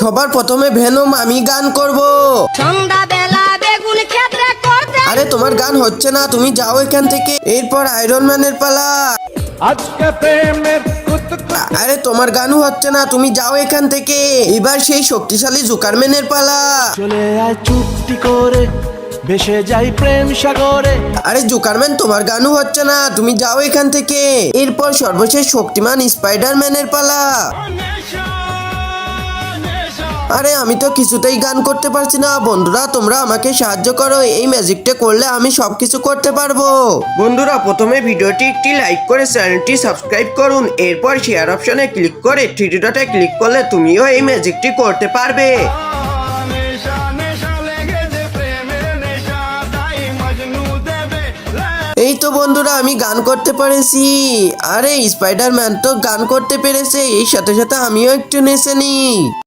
সবার প্রথমে ভেনম আমি গান করব। সন্ধ্যাবেলা বেগুন ক্ষেত্রে করতে আরে তোমার গান হচ্ছে না, তুমি যাও এখান থেকে। এরপর আয়রন ম্যানের পালা। আজকে প্রেমের আরে তোমার গানও হচ্ছে না, তুমি যাও এখান থেকে। এবার সেই শক্তিশালী জুকারম্যানের পালা। চলে আয় চুপটি করে, ভেসে যাই প্রেম সাগরে। আরে জুকারম্যান তোমার গানও হচ্ছে না, তুমি যাও এখান থেকে। এরপর সর্বশেষ শক্তিমান স্পাইডারম্যানের পালা। আরে আমি তো কিছুতেই গান করতে পারছি না। বন্ধুরা তোমরা আমাকে সাহায্য করো, এই ম্যাজিকটা করলে আমি সবকিছু করতে পারবো। বন্ধুরা প্রথমে ভিডিওটি একটি লাইক করে চ্যানেলটি সাবস্ক্রাইব করুন। এরপর শেয়ার অপশনে ক্লিক করে থ্রি ডটে ক্লিক করলে তুমিও এই ম্যাজিকটি করতে পারবে। এই তো বন্ধুরা আমি গান করতে পেরেছি। আরে স্পাইডারম্যান তো গান করতে পেরেছে, এই সাথে সাথে আমিও একটু নেচে নিই।